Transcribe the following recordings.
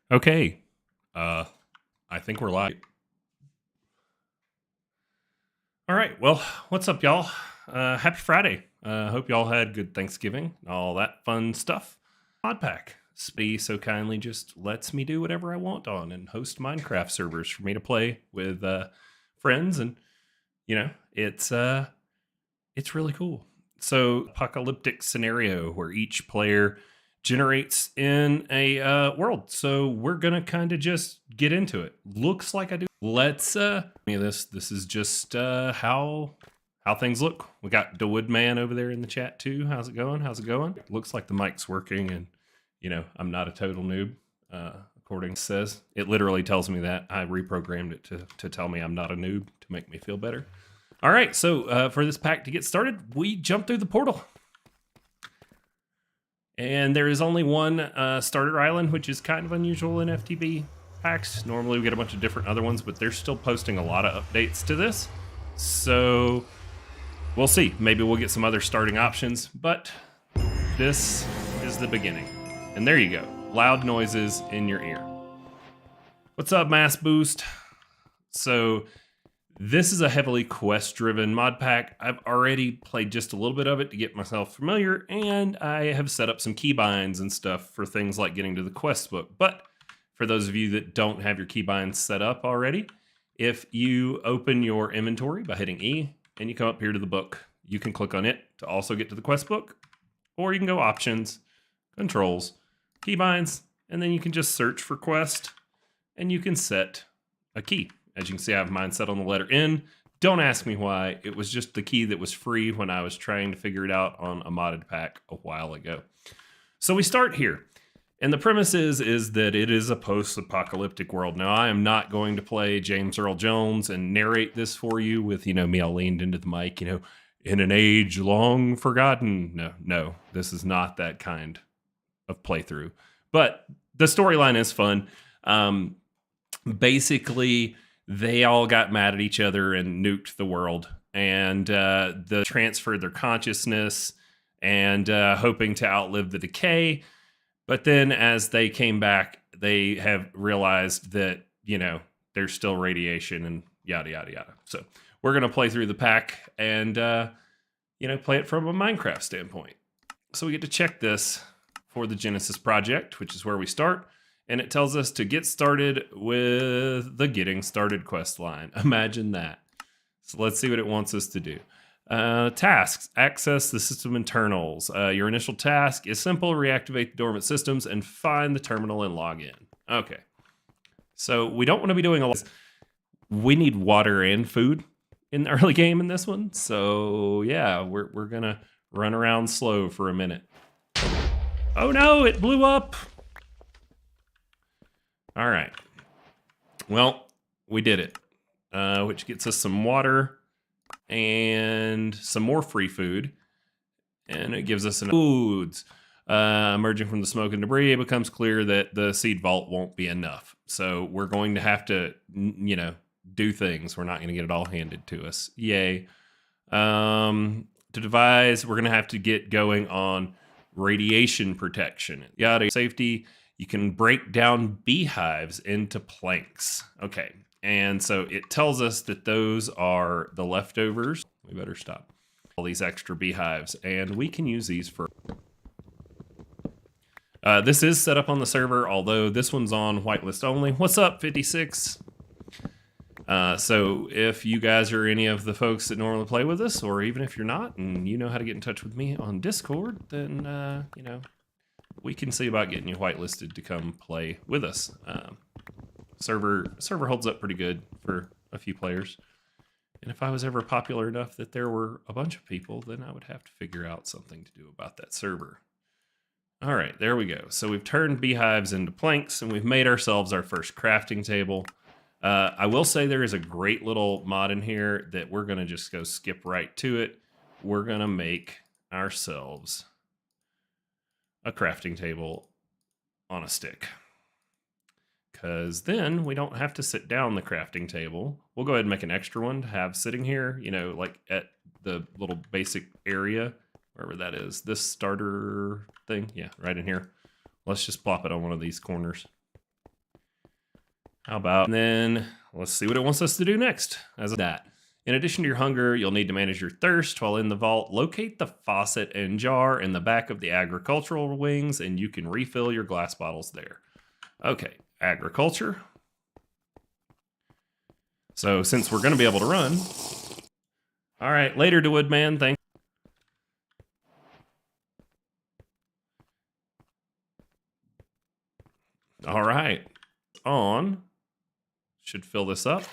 Okay. I think we're live. All right. Well, what's up, y'all? Happy Friday. Hope y'all had good Thanksgiving, all that fun stuff. Modpack. Spee so kindly just lets me do whatever I want on and host Minecraft servers for me to play with friends, and it's really cool. So, apocalyptic scenario where each player generates in a world. So we're gonna kind of just get into it. Looks like I do. Let's this is just how things look. We got the Woodman over there in the chat too. How's it going? How's it going? Looks like the mic's working, and I'm not a total noob. According to says, it literally tells me that. I reprogrammed it to tell me I'm not a noob to make me feel better. All right, so for this pack to get started, we jump through the portal. And there is only one starter island, which is kind of unusual in FTB packs. Normally we get a bunch of different other ones, but they're still posting a lot of updates to this. So we'll see. Maybe we'll get some other starting options, but this is the beginning. And there you go. Loud noises in your ear. What's up, Mass Boost? So this is a heavily quest-driven mod pack. I've already played just a little bit of it to get myself familiar, and I have set up some keybinds and stuff for things like getting to the quest book. But for those of you that don't have your keybinds set up already, if you open your inventory by hitting E and you come up here to the book, you can click on it to also get to the quest book, or you can go Options, Controls, Keybinds, and then you can just search for quest, and you can set a key. As you can see, I have mine set on the letter N. Don't ask me why. It was just the key that was free when I was trying to figure it out on a modded pack a while ago. So we start here. And the premise is that it is a post-apocalyptic world. Now, I am not going to play James Earl Jones and narrate this for you with, me all leaned into the mic, in an age long forgotten. No, this is not that kind of playthrough. But the storyline is fun. Basically, they all got mad at each other and nuked the world, and they transferred their consciousness and hoping to outlive the decay. But then as they came back, they have realized that, there's still radiation and yada, yada, yada. So we're going to play through the pack and, play it from a Minecraft standpoint. So we get to check this for the Genesis project, which is where we start. And it tells us to get started with the Getting Started quest line. Imagine that. So let's see what it wants us to do. Tasks. Access the system internals. Your initial task is simple. Reactivate the dormant systems and find the terminal and log in. Okay. So we don't want to be doing a lot. We need water and food in the early game in this one. So yeah, we're going to run around slow for a minute. Oh no, it blew up. All right. Well, we did it, which gets us some water and some more free food. And it gives us foods. Emerging from the smoke and debris, it becomes clear that the seed vault won't be enough. So we're going to have to, do things. We're not going to get it all handed to us. Yay. To devise, we're going to have to get going on radiation protection. Yada, safety. You can break down beehives into planks. Okay, and so it tells us that those are the leftovers. We better stop. All these extra beehives, and we can use these for... this is set up on the server, although this one's on whitelist only. What's up, 56? So if you guys are any of the folks that normally play with us, or even if you're not, and you know how to get in touch with me on Discord, then, we can see about getting you whitelisted to come play with us. Server holds up pretty good for a few players. And if I was ever popular enough that there were a bunch of people, then I would have to figure out something to do about that server. All right, there we go. So we've turned beehives into planks, and we've made ourselves our first crafting table. I will say there is a great little mod in here that we're going to just go skip right to it. We're going to make ourselves a crafting table on a stick, because then we don't have to sit down the crafting table. We'll go ahead and make an extra one to have sitting here, like at the little basic area, wherever that is. This starter thing, yeah, right in here. Let's just plop it on one of these corners. How about, and then let's see what it wants us to do next. As that, in addition to your hunger, you'll need to manage your thirst while in the vault. Locate the faucet and jar in the back of the agricultural wings, and you can refill your glass bottles there. Okay, agriculture. So since we're going to be able to run, all right, later to Woodman, thanks. All right, on. Should fill this up,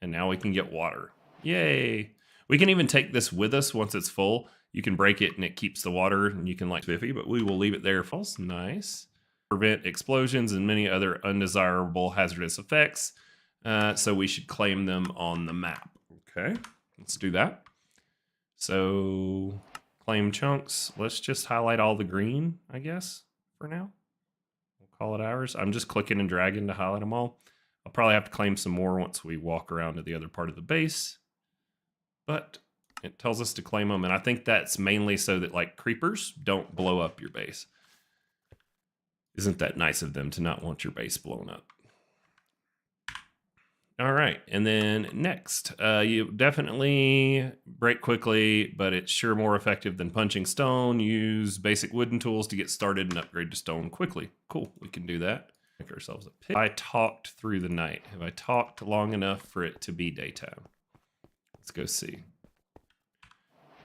and now we can get water. Yay. We can even take this with us once it's full. You can break it and it keeps the water, and you can like spiffy, but we will leave it there. False, nice. Prevent explosions and many other undesirable hazardous effects. So we should claim them on the map. Okay, let's do that. So claim chunks. Let's just highlight all the green, I guess, for now. We'll call it ours. I'm just clicking and dragging to highlight them all. I'll probably have to claim some more once we walk around to the other part of the base. But it tells us to claim them, and I think that's mainly so that like creepers don't blow up your base. Isn't that nice of them to not want your base blown up? All right, and then next, you definitely break quickly, but it's sure more effective than punching stone. Use basic wooden tools to get started and upgrade to stone quickly. Cool, we can do that. Make ourselves a pit. I talked through the night. Have I talked long enough for it to be daytime? Let's go see.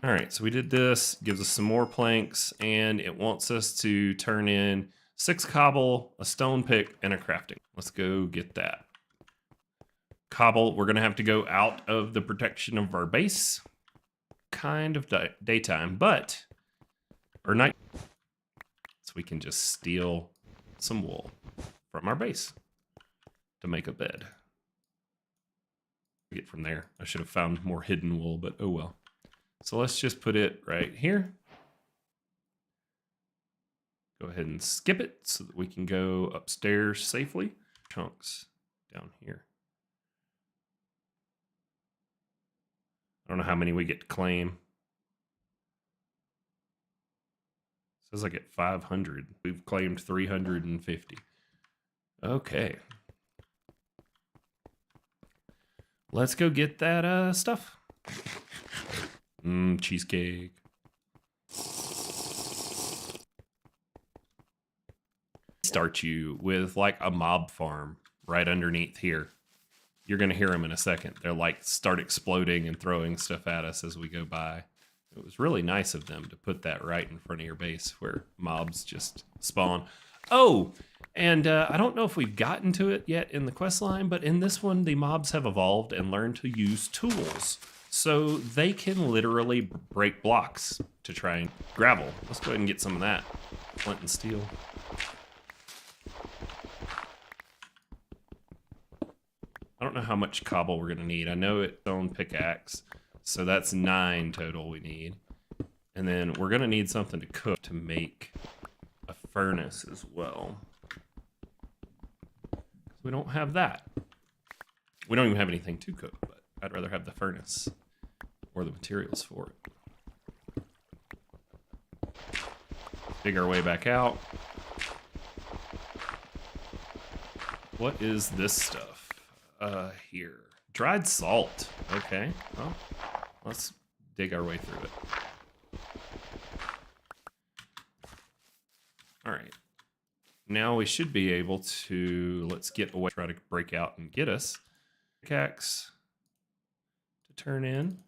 All right, so we did this. Gives us some more planks, and it wants us to turn in 6 cobble, a stone pick, and a crafting. Let's go get that. Cobble, we're gonna have to go out of the protection of our base. Kind of daytime, but, or night. So we can just steal some wool from our base to make a bed. Get from there. I should have found more hidden wool, but oh well. So let's just put it right here. Go ahead and skip it so that we can go upstairs safely. Chunks down here. I don't know how many we get to claim. It says I get 500. We've claimed 350. Okay. Let's go get that stuff. Cheesecake. Start you with like a mob farm right underneath here. You're going to hear them in a second. They're like start exploding and throwing stuff at us as we go by. It was really nice of them to put that right in front of your base where mobs just spawn. Oh, and I don't know if we've gotten to it yet in the quest line, but in this one, the mobs have evolved and learned to use tools. So they can literally break blocks to try and gravel. Let's go ahead and get some of that. Flint and steel. I don't know how much cobble we're gonna need. I know it's stone pickaxe, so that's 9 total we need. And then we're gonna need something to cook to make a furnace as well. We don't have that. We don't even have anything to cook, but I'd rather have the furnace or the materials for it. Dig our way back out. What is this stuff? Here. Dried salt. Okay, well, let's dig our way through it. All right. Now we should be able to, let's get away, try to break out and get us. Pickaxe to turn in.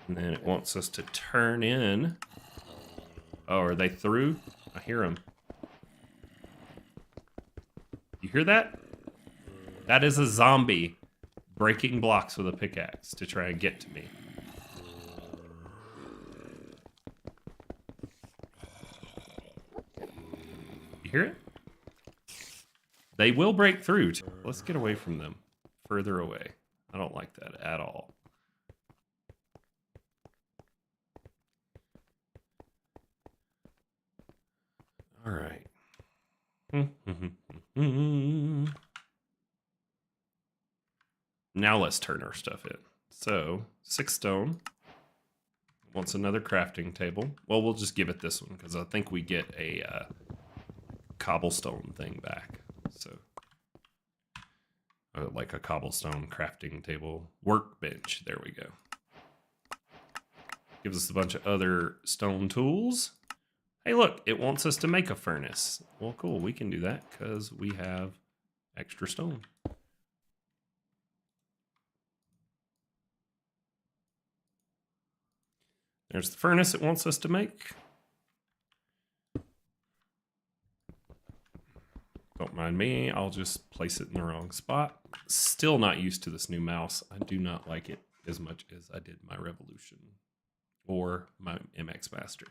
And then it wants us to turn in. Oh, are they through? I hear them. You hear that? That is a zombie breaking blocks with a pickaxe to try and get to me. You hear it? They will break through. Let's get away from them. Further away. I don't like that at all. All right. Now let's turn our stuff in. So 6 stone. Wants another crafting table. Well, we'll just give it this one because I think we get a cobblestone thing back. So, like a cobblestone crafting table workbench. There we go. Gives us a bunch of other stone tools. Hey, look, it wants us to make a furnace. Well, cool, we can do that because we have extra stone. There's the furnace it wants us to make. Don't mind me, I'll just place it in the wrong spot. Still not used to this new mouse. I do not like it as much as I did my Revolution or my MX Master.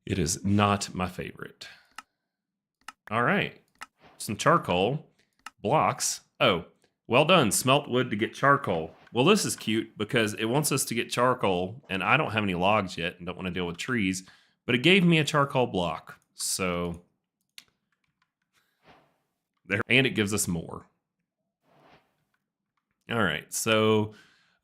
It is not my favorite. All right, some charcoal blocks. Oh, well done, smelt wood to get charcoal. Well, this is cute because it wants us to get charcoal, and I don't have any logs yet and don't want to deal with trees, but it gave me a charcoal block. So there, and it gives us more. All right, so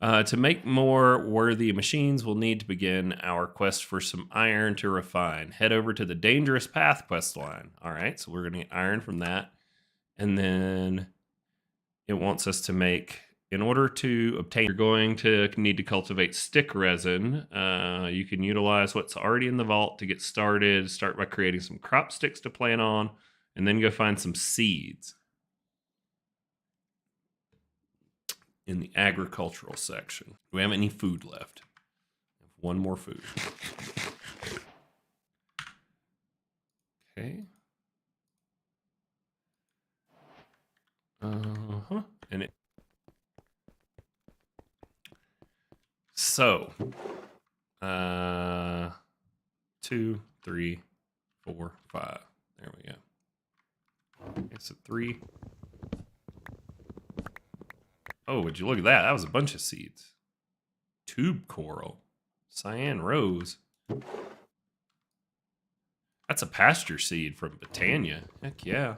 to make more worthy machines, we'll need to begin our quest for some iron to refine. Head over to the Dangerous Path quest line. All right, so we're going to get iron from that. And then it wants us to make, in order to obtain, you're going to need to cultivate stick resin. You can utilize what's already in the vault to get started. Start by creating some crop sticks to plant on, and then go find some seeds in the agricultural section. Do we have any food left? One more food. Okay. And it. So, 2, 3, 4, 5. There we go. It's a 3. Oh, would you look at that? That was a bunch of seeds. Tube coral. Cyan rose. That's a pasture seed from Britannia. Heck yeah.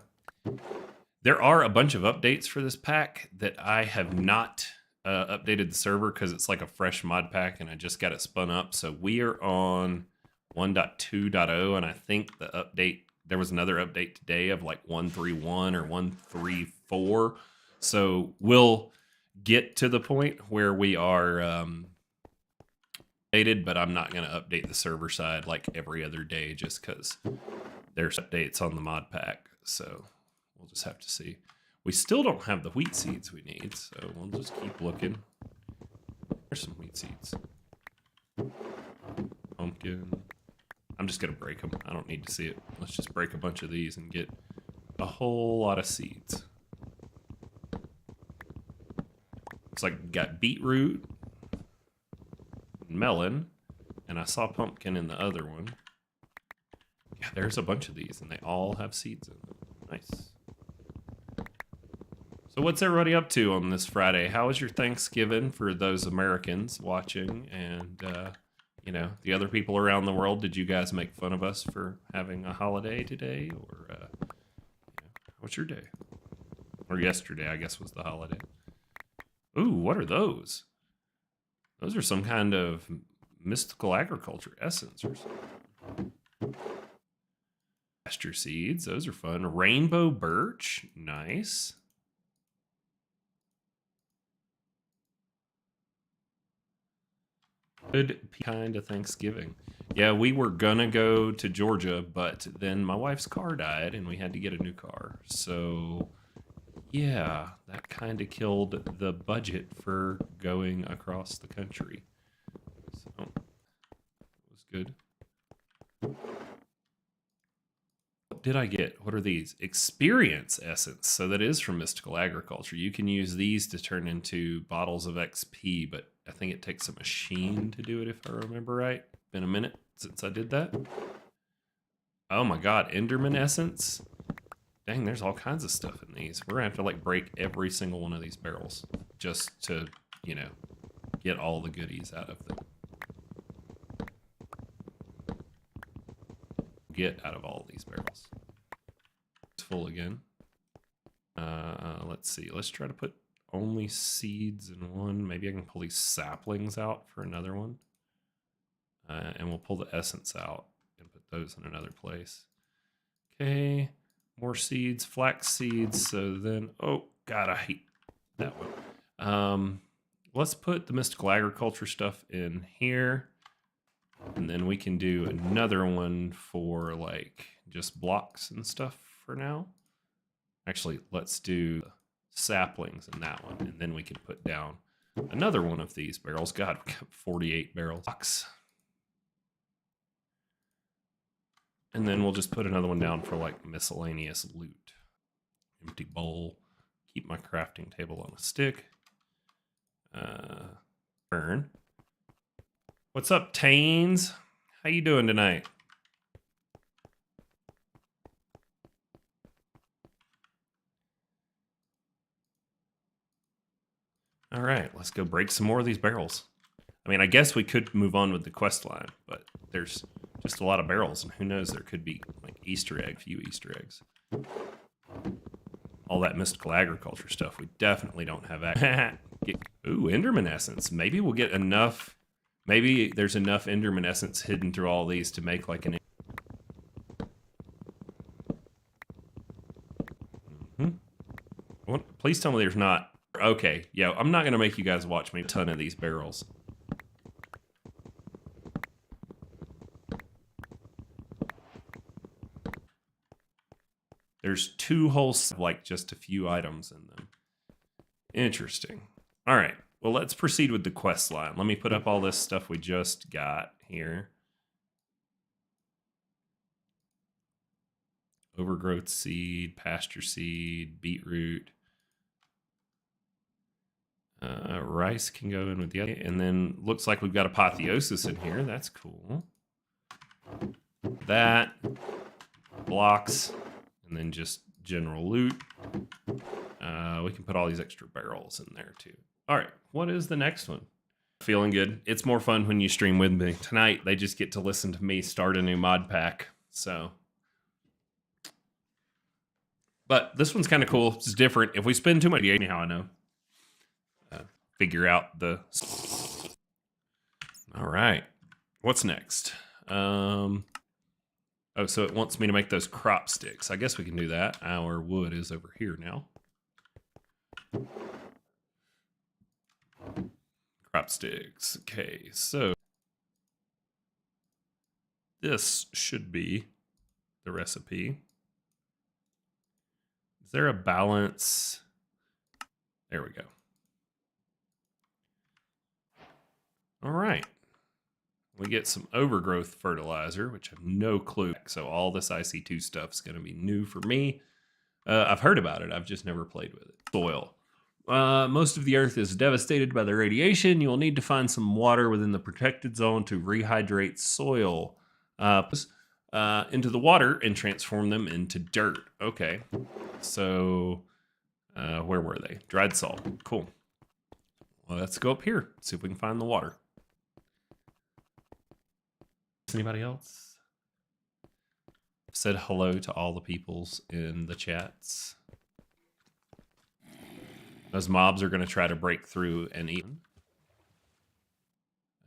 There are a bunch of updates for this pack that I have not updated the server because it's like a fresh mod pack and I just got it spun up. So we are on 1.2.0 and I think the update, there was another update today of like 1.3.1 or 1.3.4. So we'll get to the point where we are updated, but I'm not going to update the server side like every other day just because there's updates on the mod pack. So we'll just have to see. We still don't have the wheat seeds we need, so we'll just keep looking. There's some wheat seeds. Pumpkin. I'm just going to break them. I don't need to see it. Let's just break a bunch of these and get a whole lot of seeds. Looks like we got beetroot, melon, and I saw pumpkin in the other one. Yeah, there's a bunch of these, and they all have seeds in them. Nice. So what's everybody up to on this Friday? How was your Thanksgiving for those Americans watching and, you know, the other people around the world? Did you guys make fun of us for having a holiday today? Or, you know, what's your day? Or yesterday, I guess, was the holiday. Ooh, what are those? Those are some kind of mystical agriculture essence or something. Pasture seeds, those are fun. Rainbow birch, nice. Good kind of Thanksgiving. Yeah, we were gonna go to Georgia, but then my wife's car died and we had to get a new car. So yeah, that kind of killed the budget for going across the country. So it was good. What did I get? What are these? Experience essence. So that is from Mystical Agriculture. You can use these to turn into bottles of XP, but I think it takes a machine to do it if I remember right. Been a minute since I did that. Oh my god, Enderman essence. Dang, there's all kinds of stuff in these. We're gonna have to like break every single one of these barrels just to, you know, get all the goodies out of them. Get out of all these barrels. It's full again. Let's see. Let's try to put only seeds in one. Maybe I can pull these saplings out for another one. And we'll pull the essence out and put those in another place. Okay, more seeds, flax seeds. So then, oh God, I hate that one. Let's put the mystical agriculture stuff in here. And then we can do another one for like just blocks and stuff for now. Actually, let's do saplings in that one. And then we can put down another one of these barrels. God, we got 48 barrels. And then we'll just put another one down for like miscellaneous loot. Empty bowl. Keep my crafting table on a stick. Burn. What's up, Tanes? How you doing tonight? All right, let's go break some more of these barrels. I mean, I guess we could move on with the quest line, but there's just a lot of barrels, and who knows, there could be like Easter egg, few Easter eggs. All that mystical agriculture stuff, we definitely don't have access. Ooh, Enderman essence. Maybe we'll get enough. Maybe there's enough Enderman essence hidden through all these to make like an. Please tell me there's not. Okay, yeah, I'm not gonna make you guys watch me a ton of these barrels. There's 2 whole, like just a few items in them. Interesting. All right, well, let's proceed with the quest line. Let me put up all this stuff we just got here. Overgrowth seed, pasture seed, beetroot. Rice can go in with the other. And then looks like we've got apotheosis in here. That's cool. That. Blocks. And then just general loot. We can put all these extra barrels in there too. All right, what is the next one? Feeling good. It's more fun when you stream with me. Tonight, they just get to listen to me start a new mod pack. So, but this one's kind of cool. It's different. If we spend too much, anyhow, I know. Figure out the. All right, what's next? Oh, so it wants me to make those crop sticks. I guess we can do that. Our wood is over here now. Crop sticks. Okay, so this should be the recipe. Is there a balance? There we go. All right. We get some overgrowth fertilizer, which I have no clue. So all this IC2 stuff is going to be new for me. I've heard about it. I've just never played with it. Soil. Most of the earth is devastated by the radiation. You will need to find some water within the protected zone to rehydrate soil into the water and transform them into dirt. Okay. So where were they? Dried salt. Cool. Well, let's go up here. See if we can find the water. Anybody else? Said hello to all the peoples in the chats. Those mobs are going to try to break through and eat.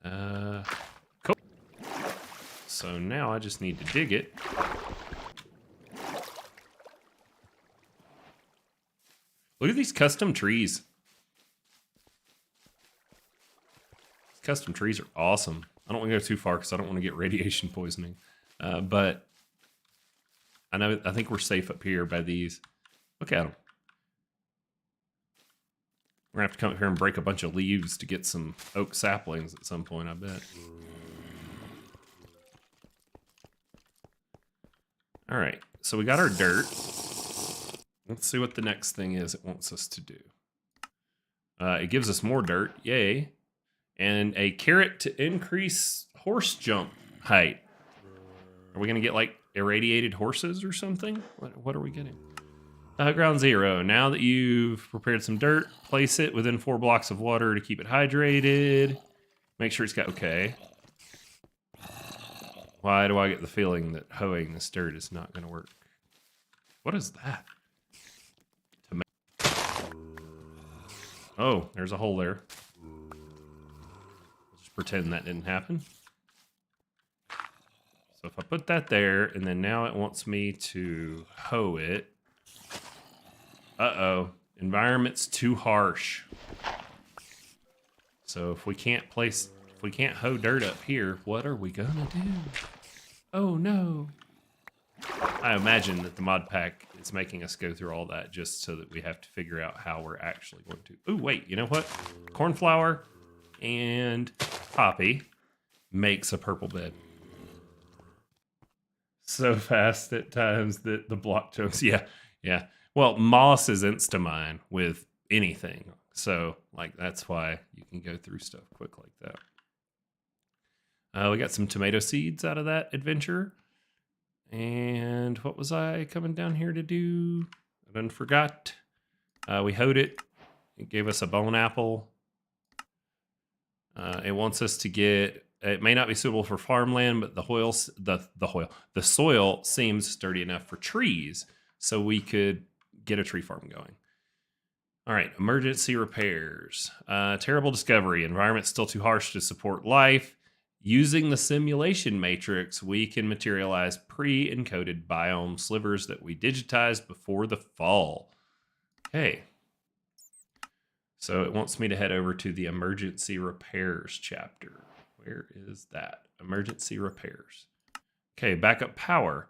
Cool. So now I just need to dig it. Look at these custom trees. These custom trees are awesome. I don't want to go too far because I don't want to get radiation poisoning. But I think we're safe up here by these. Look at them. We're going to have to come up here and break a bunch of leaves to get some oak saplings at some point, I bet. All right, so we got our dirt. Let's see what the next thing is it wants us to do. It gives us more dirt, yay. And a carrot to increase horse jump height. Are we going to get like irradiated horses or something? What are we getting? Ground 0. Now that you've prepared some dirt, place it within 4 blocks of water to keep it hydrated. Make sure it's got, okay. Why do I get the feeling that hoeing this dirt is not going to work? What is that? Oh, there's a hole there. Just pretend that didn't happen. So if I put that there, and then now it wants me to hoe it. Uh-oh. Environment's too harsh. So if we can't hoe dirt up here, what are we gonna do? Oh no. I imagine that the mod pack is making us go through all that just so that we have to figure out how we're actually going to. Oh, wait, you know what? Cornflower and poppy makes a purple bed. So fast at times that the block chunks. Yeah. Well, moss is insta-mine with anything. So, like, that's why you can go through stuff quick like that. We got some tomato seeds out of that adventure. And what was I coming down here to do? I done forgot. We hoed it. It gave us a bone apple. It wants us to get. It may not be suitable for farmland, but the soil seems sturdy enough for trees, so we could get a tree farm going. All right, emergency repairs. Terrible discovery. Environment still too harsh to support life. Using the simulation matrix, we can materialize pre-encoded biome slivers that we digitized before the fall. Okay. So it wants me to head over to the emergency repairs chapter. Where is that? Emergency repairs. Okay, backup power.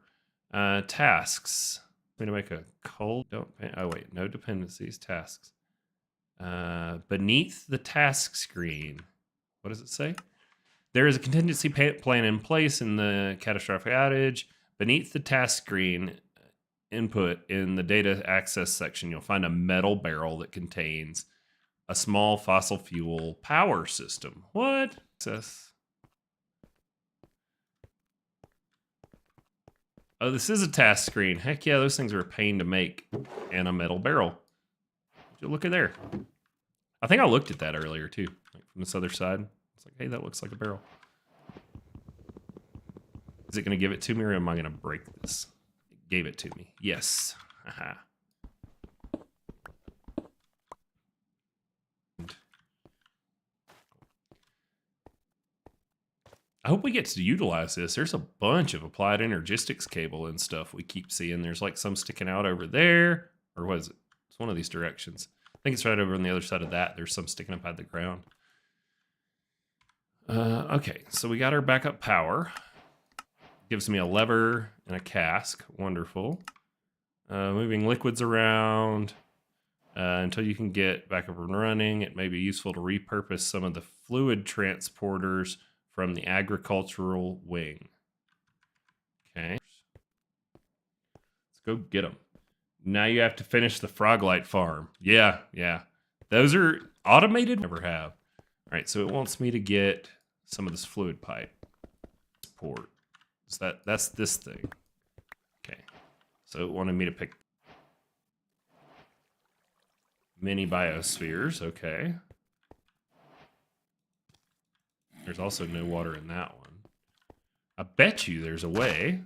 Tasks. I'm going to make a cold. Oh, wait. No dependencies. Tasks. Beneath the task screen. What does it say? There is a contingency plan in place in the catastrophic outage. Beneath the task screen input in the data access section, you'll find a metal barrel that contains a small fossil fuel power system. What? Oh, this is a task screen. Heck yeah, those things are a pain to make. And a metal barrel. Look at there. I think I looked at that earlier too, like from this other side. It's like, hey, that looks like a barrel. Is it going to give it to me, or am I going to break this? It gave it to me. Yes. Haha. I hope we get to utilize this. There's a bunch of applied energistics cable and stuff we keep seeing. There's like some sticking out over there. Or what is it? It's one of these directions. I think it's right over on the other side of that. There's some sticking up out of the ground. Okay, so we got our backup power. Gives me a lever and a cask. Wonderful. Moving liquids around until you can get back up and running. It may be useful to repurpose some of the fluid transporters from the agricultural wing. Okay. Let's go get them. Now you have to finish the Froglight farm. Yeah. Those are automated. Never have. All right, so it wants me to get some of this fluid pipe. Port. So that's this thing. Okay. So it wanted me to pick mini biospheres. Okay. There's also no water in that one. I bet you there's a way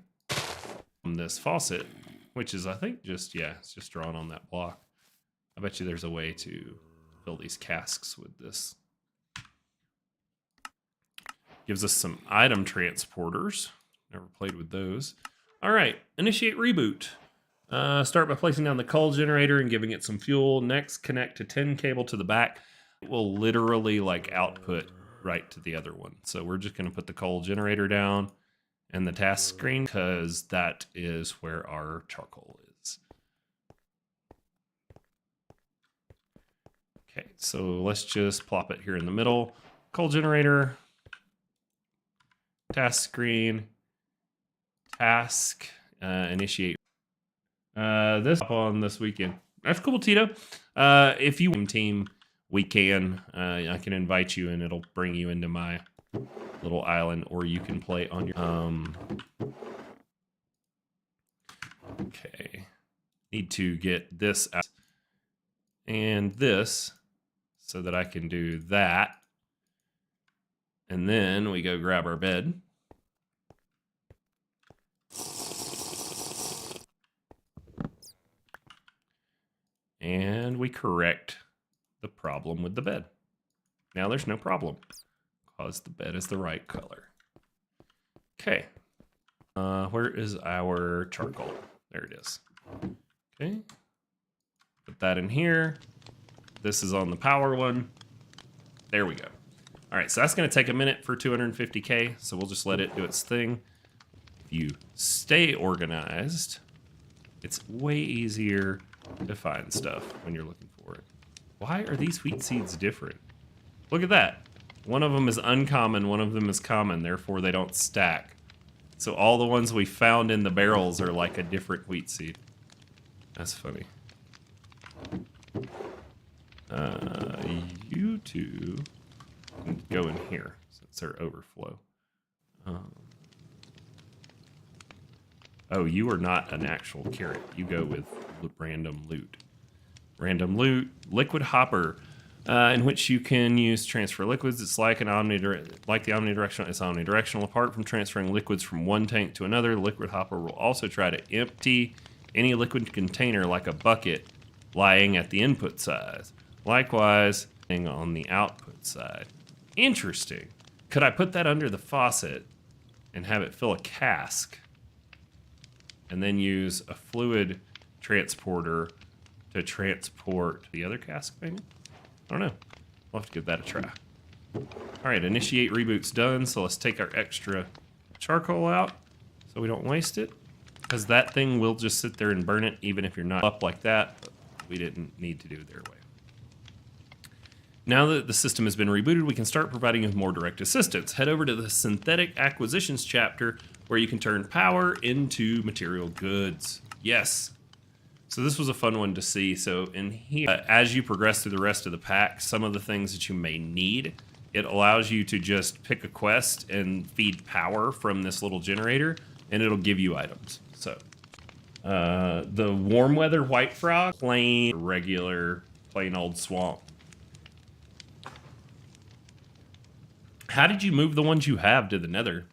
from this faucet, which is, I think, it's just drawn on that block. I bet you there's a way to fill these casks with this. Gives us some item transporters. Never played with those. All right, initiate reboot. Start by placing down the coal generator and giving it some fuel. Next, connect to 10 cable to the back. It will literally like output right to the other one. So we're just going to put the coal generator down and the task screen because that is where our charcoal is. Okay, so let's just plop it here in the middle. Coal generator, task screen, task, initiate. This on this weekend. That's cool, Tito. If you team, we can. I can invite you, and it'll bring you into my little island, or you can play on your. Okay. Need to get this out and this so that I can do that, and then we go grab our bed. And we correct the problem with the bed. Now there's no problem because the bed is the right color. Okay. Where is our charcoal? There it is. Okay. Put that in here. This is on the power one. There we go. All right, so that's going to take a minute for 250K, so we'll just let it do its thing. If you stay organized, it's way easier to find stuff when you're looking for it. Why are these wheat seeds different? Look at that. One of them is uncommon, one of them is common, therefore they don't stack. So all the ones we found in the barrels are like a different wheat seed. That's funny. You two can go in here since they're overflow. Oh, you are not an actual carrot. You go with random loot. Random loot, liquid hopper, in which you can use transfer liquids. It's like the omnidirectional. It's omnidirectional. Apart from transferring liquids from one tank to another, the liquid hopper will also try to empty any liquid container like a bucket lying at the input side. Likewise, on the output side. Interesting. Could I put that under the faucet and have it fill a cask and then use a fluid transporter to transport the other cask, maybe? I don't know. We'll have to give that a try. All right, initiate reboot's done, so let's take our extra charcoal out so we don't waste it, because that thing will just sit there and burn it even if you're not up like that. But we didn't need to do it their way. Now that the system has been rebooted, we can start providing you with more direct assistance. Head over to the synthetic acquisitions chapter where you can turn power into material goods. Yes. So this was a fun one to see. So in here, as you progress through the rest of the pack, some of the things that you may need, it allows you to just pick a quest and feed power from this little generator, and it'll give you items. So the warm weather white frog, plain regular, plain old swamp. How did you move the ones you have to the nether?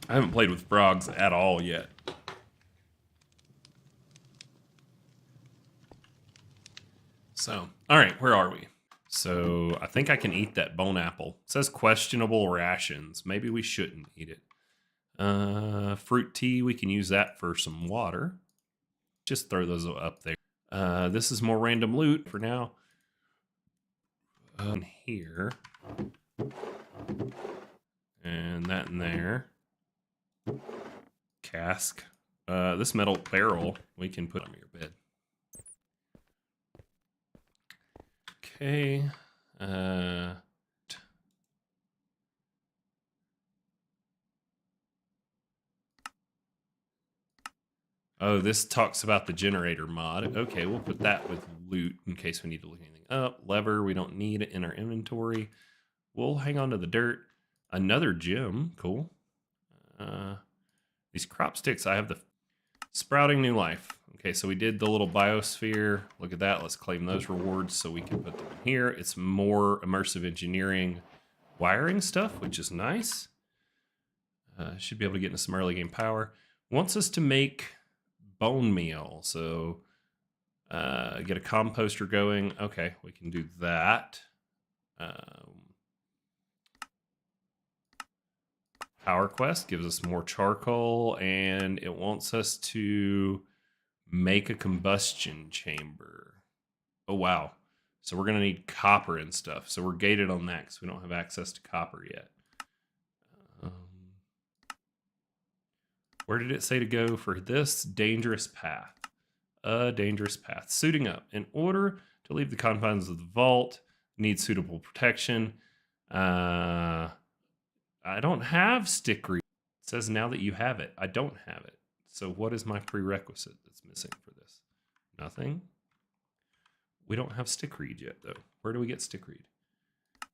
I haven't played with frogs at all yet. So, all right, where are we? So, I think I can eat that bone apple. It says questionable rations. Maybe we shouldn't eat it. Fruit tea, we can use that for some water. Just throw those up there. This is more random loot for now. Here. And that in there. Cask. This metal barrel we can put on your bed. Okay. Oh, this talks about the generator mod. Okay, we'll put that with loot in case we need to look anything up. Lever, we don't need it in our inventory. We'll hang on to the dirt. Another gem, cool. These crop sticks, I have the sprouting new life. Okay, so we did the little biosphere. Look at that, let's claim those rewards so we can put them in here. It's more immersive engineering wiring stuff, which is nice. Should be able to get into some early game power. Wants us to make bone meal, so get a composter going. Okay, we can do that. Power quest gives us more charcoal, and it wants us to make a combustion chamber. Oh wow, so we're gonna need copper and stuff, so we're gated on that because we don't have access to copper yet. Where did it say to go for this? Dangerous path. A dangerous path. Suiting up. In order to leave the confines of the vault, need suitable protection. I don't have stick read. It says now that you have it. I don't have it. So what is my prerequisite that's missing for this? Nothing. We don't have stick read yet, though. Where do we get stick read?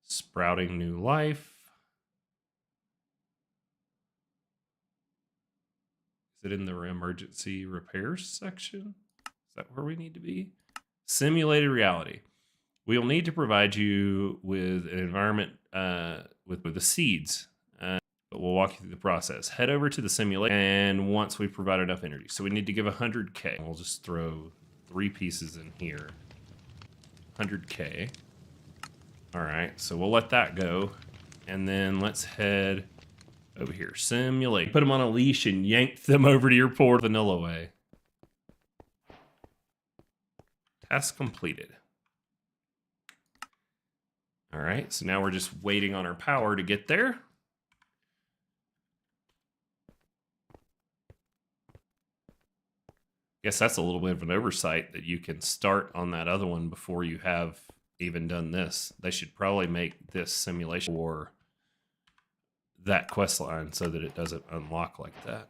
Sprouting new life. Is it in the emergency repairs section? Is that where we need to be? Simulated reality. We'll need to provide you with an environment with the seeds, but we'll walk you through the process. Head over to the simulation, and once we provide enough energy. So we need to give 100K. We'll just throw 3 pieces in here. 100K. All right, so we'll let that go. And then let's head over here. Simulate. Put them on a leash and yank them over to your poor vanilla way. Task completed. All right, so now we're just waiting on our power to get there. Guess that's a little bit of an oversight that you can start on that other one before you have even done this. They should probably make this simulation for that quest line so that it doesn't unlock like that.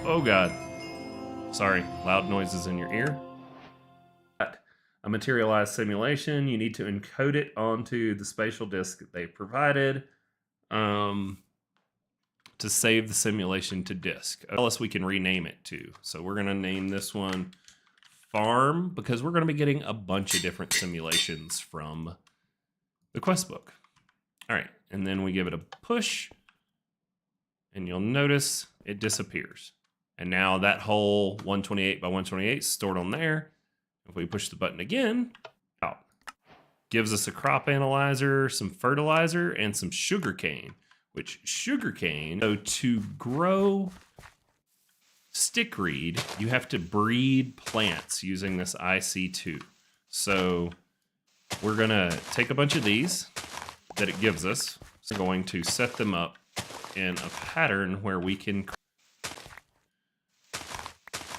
Oh God. Sorry, loud noises in your ear. A materialized simulation, you need to encode it onto the spatial disk that they provided to save the simulation to disk. Unless we can rename it too. So we're gonna name this one Farm because we're gonna be getting a bunch of different simulations from the quest book. All right, and then we give it a push and you'll notice it disappears. And now that whole 128 by 128 is stored on there. If we push the button again, out. Gives us a crop analyzer, some fertilizer, and some sugarcane, which sugarcane, so to grow stickweed, you have to breed plants using this IC2. So we're gonna take a bunch of these that it gives us. So we're going to set them up in a pattern where we can.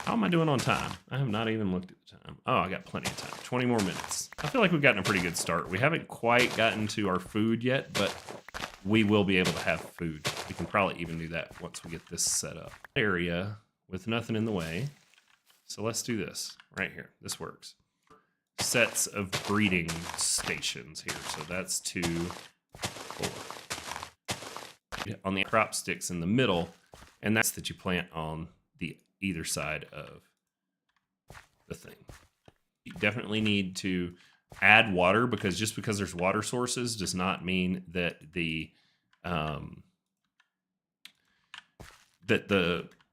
How am I doing on time? I have not even looked at the time. Oh, I got plenty of time. 20 more minutes. I feel like we've gotten a pretty good start. We haven't quite gotten to our food yet, but we will be able to have food. We can probably even do that once we get this set up. Area with nothing in the way. So let's do this right here. This works. Sets of breeding stations here. So that's 2, 4. On the crop sticks in the middle, and that's that you plant on the either side of the thing. You definitely need to add water because just because there's water sources does not mean that the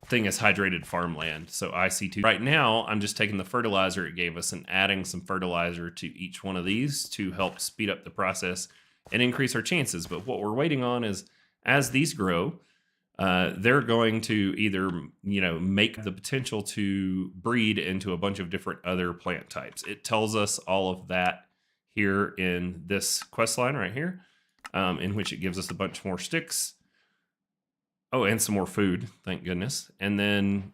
thing is hydrated farmland. So IC2. Right now, I'm just taking the fertilizer it gave us and adding some fertilizer to each one of these to help speed up the process and increase our chances. But what we're waiting on is as these grow, they're going to either, make the potential to breed into a bunch of different other plant types. It tells us all of that here in this quest line right here, in which it gives us a bunch more sticks. Oh, and some more food, thank goodness. And then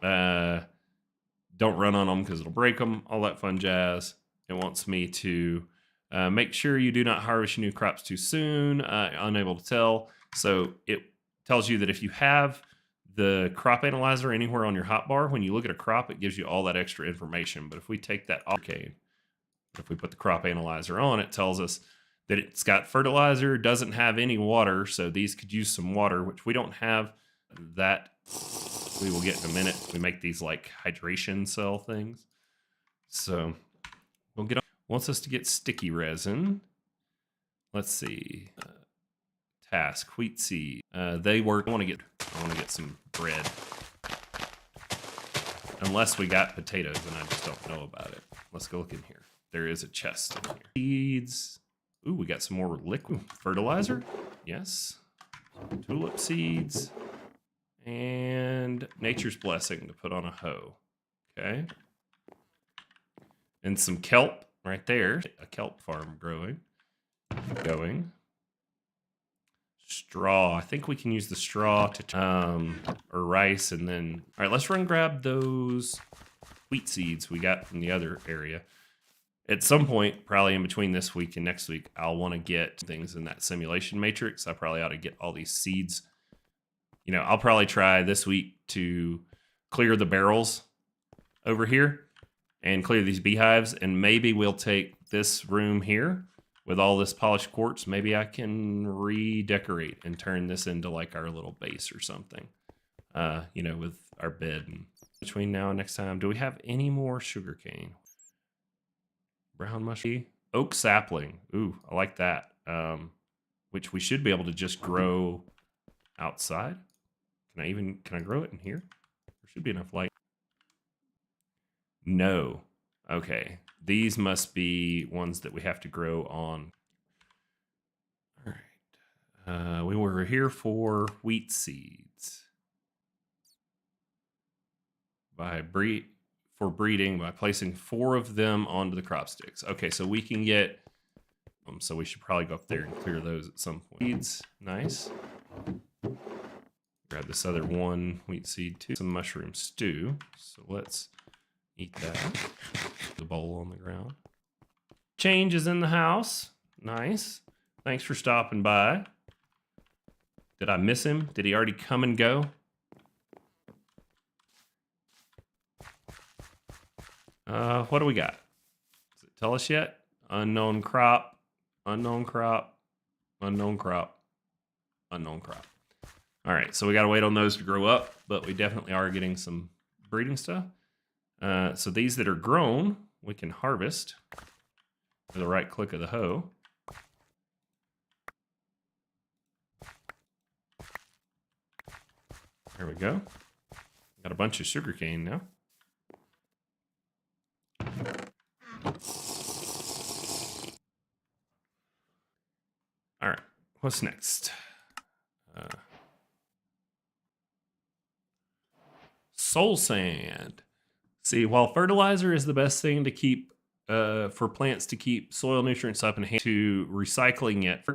don't run on them because it'll break them, all that fun jazz. It wants me to make sure you do not harvest new crops too soon, unable to tell. So it tells you that if you have the crop analyzer anywhere on your hotbar, when you look at a crop, it gives you all that extra information. But if we take that off, if we put the crop analyzer on, it tells us that it's got fertilizer, doesn't have any water, so these could use some water, which we don't have. That we will get in a minute. We make these like hydration cell things. So we'll get on. Wants us to get sticky resin. Let's see. Task, wheat seed. They work. I want to get some bread. Unless we got potatoes and I just don't know about it. Let's go look in here. There is a chest in here. Seeds. Ooh, we got some more liquid fertilizer. Yes. Tulip seeds. And nature's blessing to put on a hoe. Okay. And some kelp right there. A kelp farm growing. Going. Straw. I think we can use the straw to or rice, and then all right, let's run grab those wheat seeds we got from the other area. At some point, probably in between this week and next week, I'll want to get things in that simulation matrix. I probably ought to get all these seeds. I'll probably try this week to clear the barrels over here and clear these beehives, and maybe we'll take this room here with all this polished quartz. Maybe I can redecorate and turn this into like our little base or something, with our bed. And between now and next time, do we have any more sugarcane? Brown mushroom, oak sapling. Ooh, I like that. Which we should be able to just grow outside. Can I grow it in here? There should be enough light. No. Okay. These must be ones that we have to grow on. We were here for wheat seeds. For breeding by placing 4 of them onto the crop sticks. Okay, so we can get so we should probably go up there and clear those at some point. Seeds, nice. Grab this other 1 wheat seed too. Some mushroom stew. So let's eat that. The bowl on the ground. Change is in the house. Nice. Thanks for stopping by. Did I miss him? Did he already come and go? What do we got? Does it tell us yet? Unknown crop. Unknown crop, unknown crop, unknown crop. All right, so we got to wait on those to grow up, but we definitely are getting some breeding stuff. So these that are grown, we can harvest with the right click of the hoe. There we go. Got a bunch of sugarcane now. All right, what's next? Soul sand. See, while fertilizer is the best thing to keep for plants to keep soil nutrients up and to recycling it,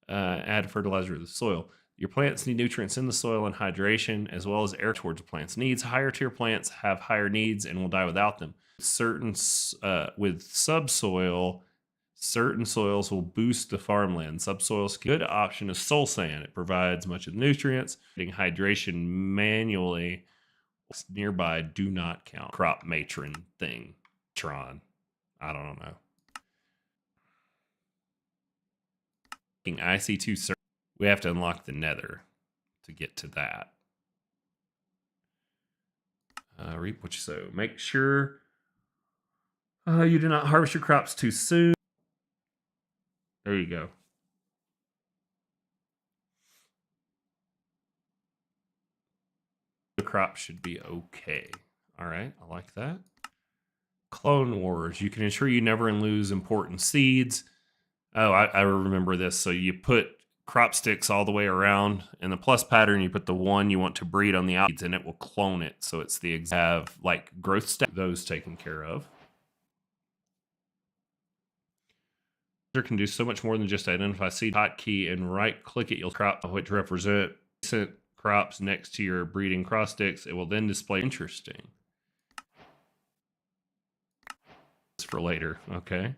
add fertilizer to the soil. Your plants need nutrients in the soil and hydration, as well as air towards the plant's needs. Higher tier plants have higher needs and will die without them. With subsoil, certain soils will boost the farmland. Subsoil's good option is soul sand. It provides much of the nutrients. Getting hydration manually nearby do not count. Crop matron thing. Tron. I don't know. IC2 we have to unlock the nether to get to that. Reap what you sow. Make sure you do not harvest your crops too soon. There you go. The crop should be okay. All right, I like that. Clone Wars. You can ensure you never lose important seeds. Oh, I remember this. So you put crop sticks all the way around. In the plus pattern, you put the one you want to breed on the outsides, and it will clone it. So it's the exact like growth stats. Those taken care of. Can do so much more than just identify seed hotkey and right click it. You'll crop which represent recent crops next to your breeding cross sticks. It will then display interesting. It's for later. Okay.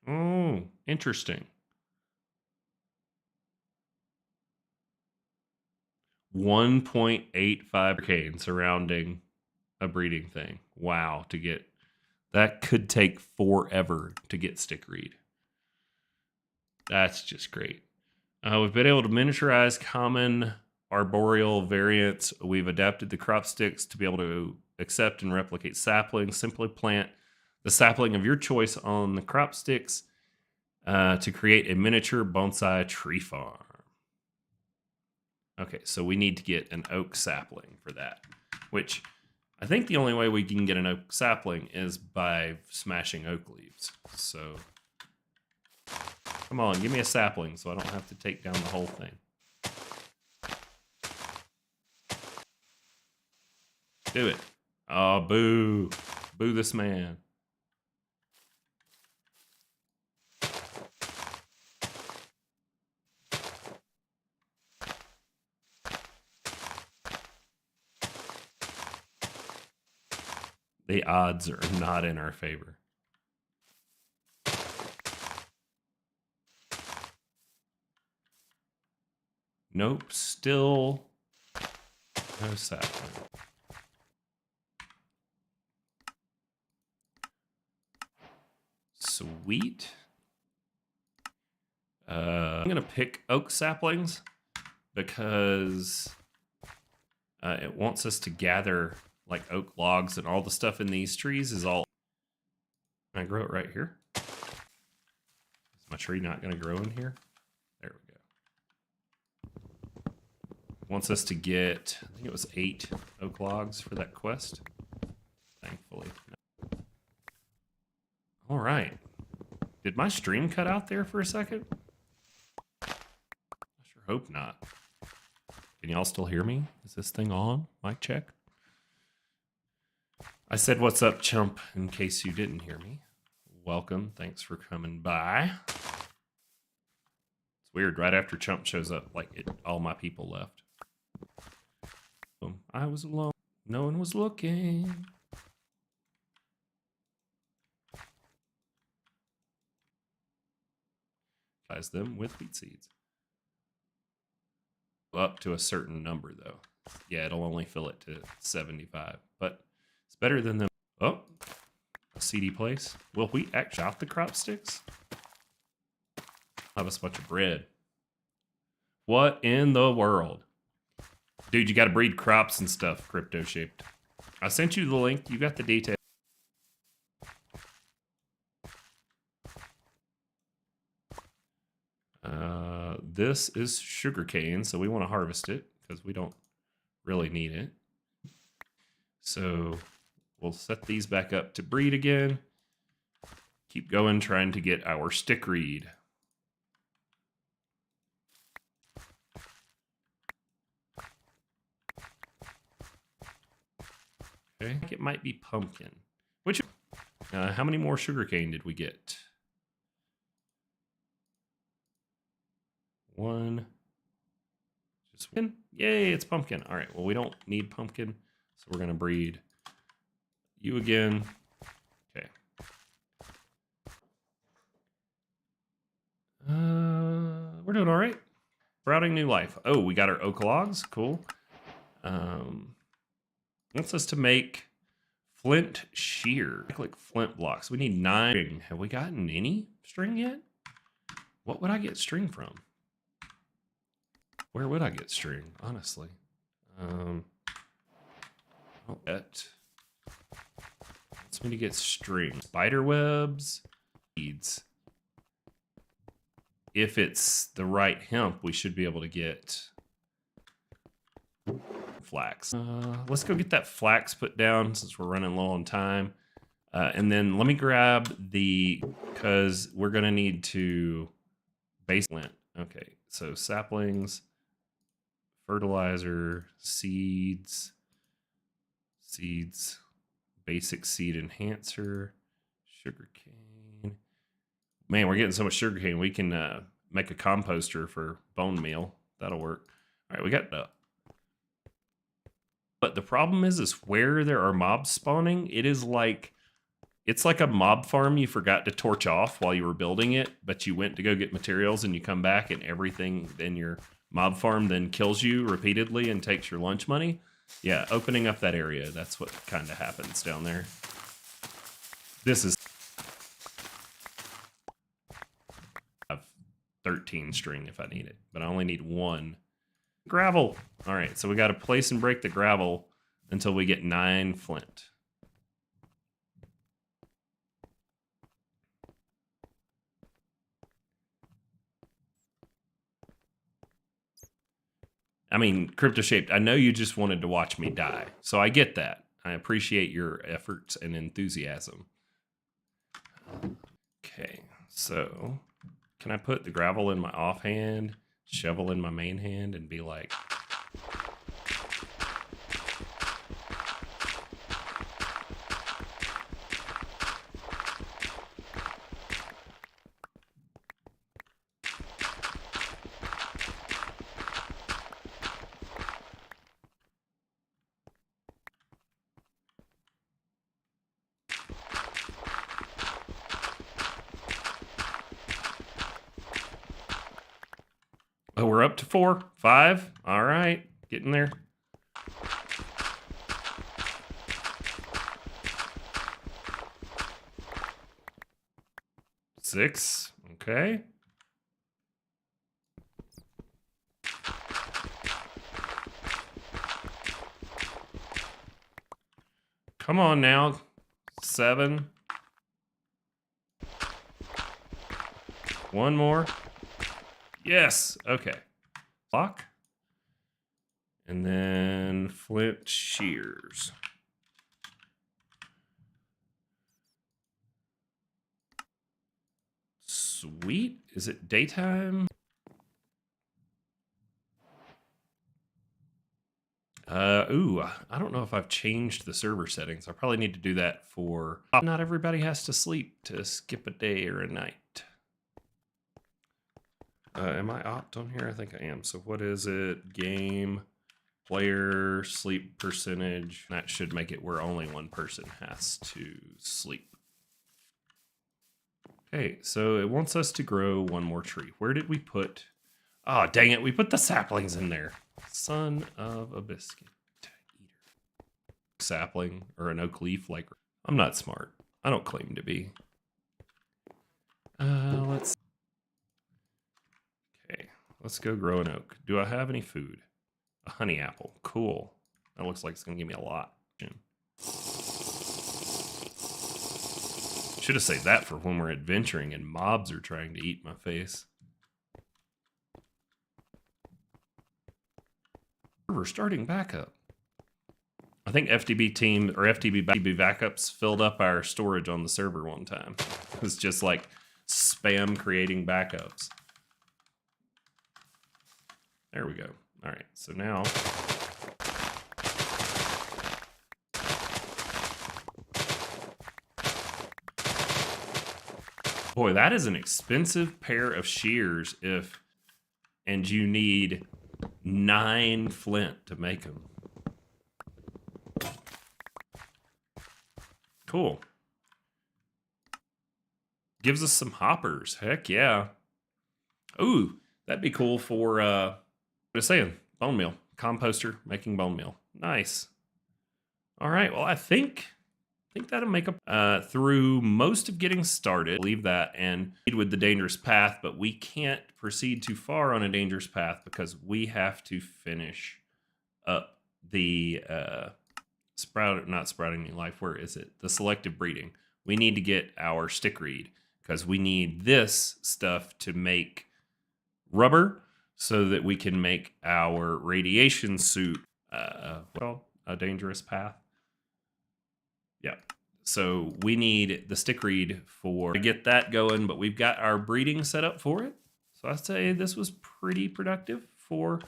Oh, interesting. 1.85 cane surrounding a breeding thing. Wow, to get that could take forever to get stick read. That's just great. We've been able to miniaturize common arboreal variants. We've adapted the crop sticks to be able to accept and replicate saplings. Simply plant the sapling of your choice on the crop sticks to create a miniature bonsai tree farm. Okay, so we need to get an oak sapling for that, which I think the only way we can get an oak sapling is by smashing oak leaves. So come on, give me a sapling so I don't have to take down the whole thing. Do it. Oh, boo. Boo this man. The odds are not in our favor. Nope, still no sapling. Sweet. I'm gonna pick oak saplings because it wants us to gather like oak logs, and all the stuff in these trees is all. Can I grow it right here? Is my tree not gonna grow in here? There we go. Wants us to get, I think it was 8 oak logs for that quest. Thankfully. No. All right. Did my stream cut out there for a second? I sure hope not. Can y'all still hear me? Is this thing on? Mic check. I said, what's up, chump, in case you didn't hear me. Welcome. Thanks for coming by. It's weird. Right after Chump shows up, like all my people left. I was alone. No one was looking. Ties them with wheat seeds. Up to a certain number, though. Yeah, it'll only fill it to 75. But it's better than them. Oh, a seedy place. Will wheat actually out the crop sticks? Have us a bunch of bread. What in the world? Dude, you got to breed crops and stuff, Crypto Shaped. I sent you the link. You got the details. This is sugarcane, so we want to harvest it because we don't really need it. So we'll set these back up to breed again. Keep going, trying to get our stickweed. Okay, I think it might be pumpkin. Which, how many more sugarcane did we get? One. Just one. Yay, it's pumpkin. All right, well, we don't need pumpkin, so we're going to breed you again. Okay. We're doing all right. Sprouting new life. Oh, we got our oak logs. Cool. Wants us to make flint shear. Like flint blocks. We need 9. Have we gotten any string yet? What would I get string from? Where would I get string, honestly? Bet. Wants me to get string. Spider webs. Seeds. If it's the right hemp, we should be able to get flax. Let's go get that flax put down since we're running low on time. And then let me grab because we're going to need to base lint. Okay, so saplings, fertilizer, seeds, basic seed enhancer, sugarcane. Man, we're getting so much sugarcane. We can make a composter for bone meal. That'll work. All right, we got the. But the problem is where there are mobs spawning, it's like a mob farm you forgot to torch off while you were building it, but you went to go get materials and you come back and everything in your mob farm then kills you repeatedly and takes your lunch money. Yeah, opening up that area, that's what kind of happens down there. This is 13 string if I need it, but I only need 1. Gravel. All right, so we got to place and break the gravel until we get 9 flint. I mean, Crypto Shaped, I know you just wanted to watch me die, so I get that. I appreciate your efforts and enthusiasm. Okay, so can I put the gravel in my offhand, shovel in my main hand, and be like... Oh, we're up to 4, 5. All right, getting there. Six. Okay. Come on now. 7. 1 more. Yes. Okay. Lock. And then flint shears. Sweet. Is it daytime? Ooh, I don't know if I've changed the server settings. I probably need to do that for... Not everybody has to sleep to skip a day or a night. Am I opt on here? I think I am. So what is it? Game, player, sleep percentage. That should make it where only one person has to sleep. Okay, so it wants us to grow one more tree. Where did we put... Oh, dang it. We put the saplings in there. Son of a biscuit eater. Sapling or an oak leaf, like, I'm not smart. I don't claim to be. Let's... Okay, let's go grow an oak. Do I have any food? A honey apple. Cool. That looks like it's going to give me a lot. Should have saved that for when we're adventuring and mobs are trying to eat my face. We're starting back up. I think FTB team or FTB backups filled up our storage on the server one time. It was just like spam creating backups. There we go. All right, so now boy, that is an expensive pair of shears and you need 9 flint to make them. Cool. Gives us some hoppers. Heck yeah. Ooh, that'd be cool for, what I was saying, bone meal. Composter, making bone meal. Nice. All right, well, I think that'll make up through most of getting started. Leave that and with the dangerous path, but we can't proceed too far on a dangerous path because we have to finish up the not sprouting new life. Where is it? The selective breeding. We need to get our stickweed because we need this stuff to make rubber so that we can make our radiation suit. Well, a dangerous path. Yeah. So we need the stickweed to get that going, but we've got our breeding set up for it. So I'd say this was pretty productive for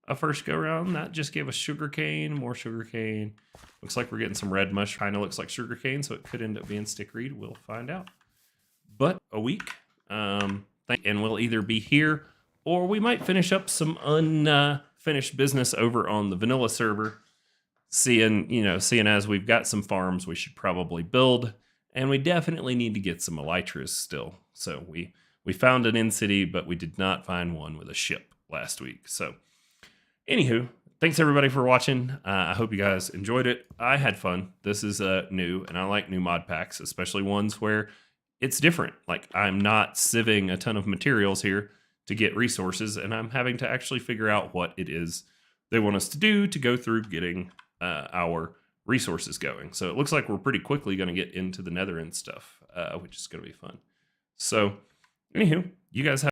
a first go round. That just gave us sugarcane, more sugarcane. Looks like we're getting some red mush. Kind of looks like sugarcane, so it could end up being stickweed. We'll find out. But a week, and we'll either be here or we might finish up some unfinished business over on the vanilla server. Seeing as we've got some farms we should probably build, and we definitely need to get some elytras still. So we found an in-city, but we did not find one with a ship last week. So anywho, thanks everybody for watching. I hope you guys enjoyed it. I had fun. This is new, and I like new mod packs, especially ones where it's different. Like, I'm not sieving a ton of materials here to get resources, and I'm having to actually figure out what it is they want us to do to go through getting our resources going. So it looks like we're pretty quickly going to get into the nether and stuff, which is going to be fun. So anywho, you guys have